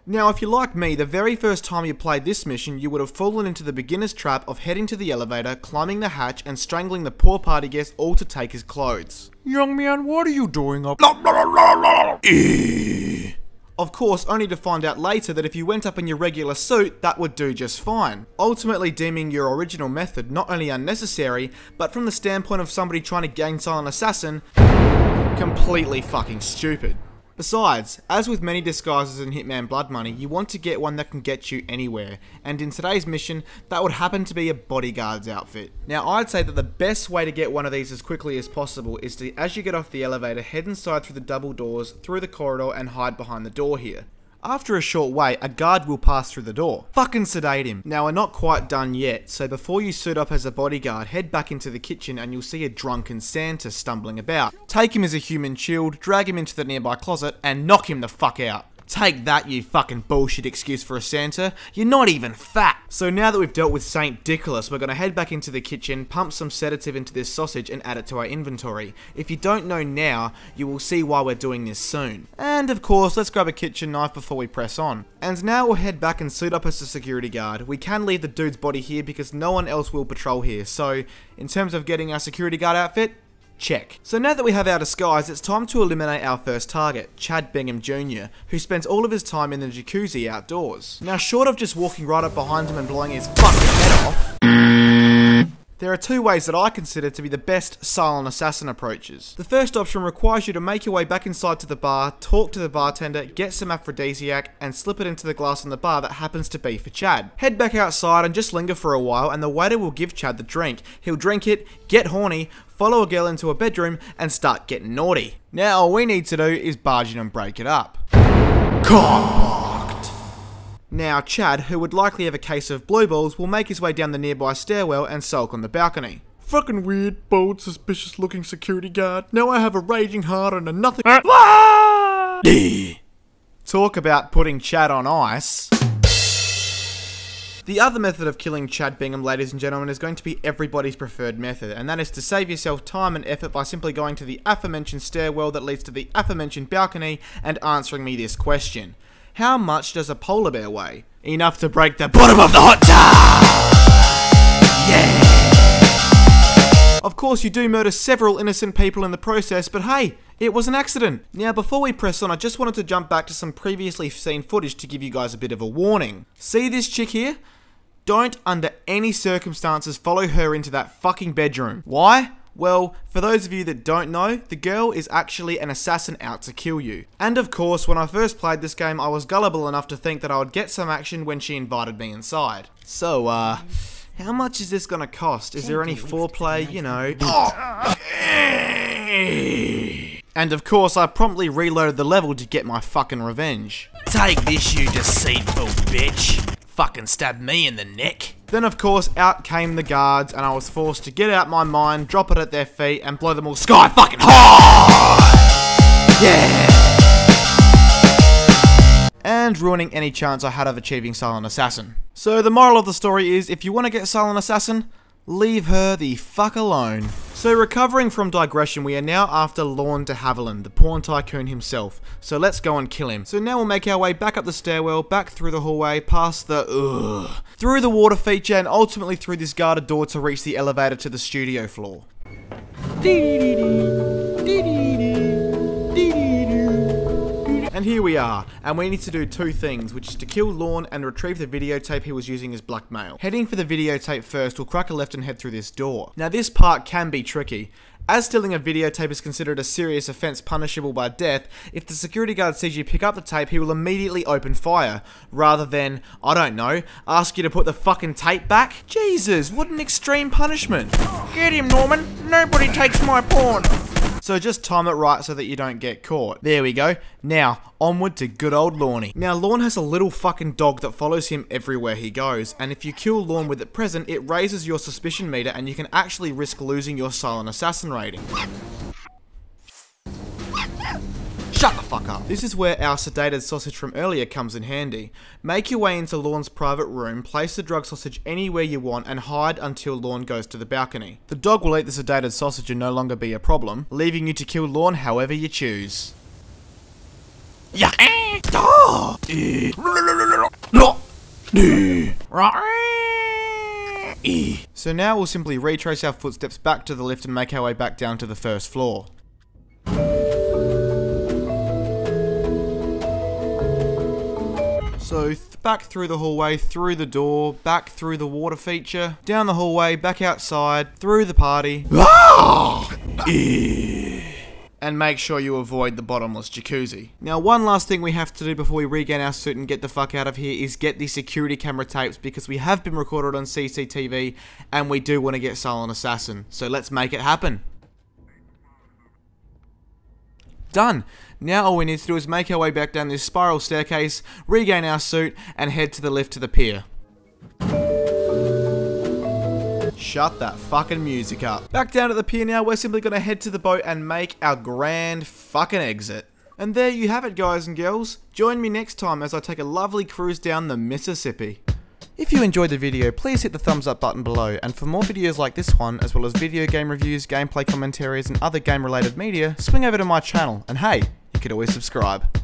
Now, if you're like me, the very first time you played this mission, you would have fallen into the beginner's trap of heading to the elevator, climbing the hatch, and strangling the poor party guest, all to take his clothes. Young man, what are you doing up? Of course, only to find out later that if you went up in your regular suit, that would do just fine. Ultimately deeming your original method not only unnecessary, but from the standpoint of somebody trying to gain Silent Assassin, completely fucking stupid. Besides, as with many disguises in Hitman Blood Money, you want to get one that can get you anywhere, and in today's mission, that would happen to be a bodyguard's outfit. Now, I'd say that the best way to get one of these as quickly as possible is to, as you get off the elevator, head inside through the double doors, through the corridor, and hide behind the door here. After a short wait, a guard will pass through the door. Fucking sedate him. Now, we're not quite done yet, so before you suit up as a bodyguard, head back into the kitchen and you'll see a drunken Santa stumbling about. Take him as a human shield, drag him into the nearby closet, and knock him the fuck out. Take that, you fucking bullshit excuse for a Santa. You're not even fat. So now that we've dealt with Saint Dickolas, we're gonna head back into the kitchen, pump some sedative into this sausage, and add it to our inventory. If you don't know now, you will see why we're doing this soon. And of course, let's grab a kitchen knife before we press on. And now we'll head back and suit up as a security guard. We can leave the dude's body here because no one else will patrol here. So, in terms of getting our security guard outfit, check. So now that we have our disguise, it's time to eliminate our first target, Chad Bingham Jr., who spends all of his time in the jacuzzi outdoors. Now, short of just walking right up behind him and blowing his fucking head off, there are two ways that I consider to be the best silent assassin approaches. The first option requires you to make your way back inside to the bar, talk to the bartender, get some aphrodisiac, and slip it into the glass on the bar that happens to be for Chad. Head back outside and just linger for a while, and the waiter will give Chad the drink. He'll drink it, get horny, follow a girl into a bedroom, and start getting naughty. Now all we need to do is barge in and break it up. Cockblocked. Now Chad, who would likely have a case of blue balls, will make his way down the nearby stairwell and sulk on the balcony. Fucking weird, bold, suspicious looking security guard. Now I have a raging heart and a nothing. Talk about putting Chad on ice. The other method of killing Chad Bingham, ladies and gentlemen, is going to be everybody's preferred method, and that is to save yourself time and effort by simply going to the aforementioned stairwell that leads to the aforementioned balcony and answering me this question. How much does a polar bear weigh? Enough to break the bottom of the hot tub! Yeah! Of course, you do murder several innocent people in the process, but hey, it was an accident. Now, before we press on, I just wanted to jump back to some previously seen footage to give you guys a bit of a warning. See this chick here? Don't, under any circumstances, follow her into that fucking bedroom. Why? Well, for those of you that don't know, the girl is actually an assassin out to kill you. And of course, when I first played this game, I was gullible enough to think that I would get some action when she invited me inside. So, how much is this gonna cost? Is there any foreplay, you know? And of course, I promptly reloaded the level to get my fucking revenge. Take this, you deceitful bitch. Fucking stabbed me in the neck. Then of course, out came the guards and I was forced to get out my mine, drop it at their feet and blow them all sky fucking high! Yeah! And ruining any chance I had of achieving Silent Assassin. So the moral of the story is, if you want to get Silent Assassin, leave her the fuck alone. So recovering from digression, we are now after Lorne de Haviland, the porn tycoon himself. So let's go and kill him. So now we'll make our way back up the stairwell, back through the hallway, past the through the water feature, and ultimately through this guarded door to reach the elevator to the studio floor. And here we are, and we need to do two things, which is to kill Lorne and retrieve the videotape he was using as blackmail. Heading for the videotape first, we'll crack a left and head through this door. Now this part can be tricky. As stealing a videotape is considered a serious offence punishable by death, if the security guard sees you pick up the tape, he will immediately open fire, rather than, I don't know, ask you to put the fucking tape back? Jesus, what an extreme punishment. Get him, Norman. Nobody takes my porn. So just time it right so that you don't get caught. There we go. Now, onward to good old Lorne. Now, Lorne has a little fucking dog that follows him everywhere he goes, and if you kill Lorne with it present, it raises your suspicion meter and you can actually risk losing your Silent Assassin rating. Shut the fuck up. This is where our sedated sausage from earlier comes in handy. Make your way into Lorne's private room, place the drug sausage anywhere you want, and hide until Lorne goes to the balcony. The dog will eat the sedated sausage and no longer be a problem, leaving you to kill Lorne however you choose. Yeah. So now we'll simply retrace our footsteps back to the lift and make our way back down to the first floor. So back through the hallway, through the door, back through the water feature, down the hallway, back outside, through the party. And make sure you avoid the bottomless jacuzzi. Now, one last thing we have to do before we regain our suit and get the fuck out of here is get the security camera tapes, because we have been recorded on CCTV and we do want to get Silent Assassin. So let's make it happen. Done. Now all we need to do is make our way back down this spiral staircase, regain our suit, and head to the lift to the pier. Shut that fucking music up. Back down to the pier now, we're simply going to head to the boat and make our grand fucking exit. And there you have it, guys and girls. Join me next time as I take a lovely cruise down the Mississippi. If you enjoyed the video, please hit the thumbs up button below, and for more videos like this one, as well as video game reviews, gameplay commentaries, and other game related media, swing over to my channel, and hey, you could always subscribe.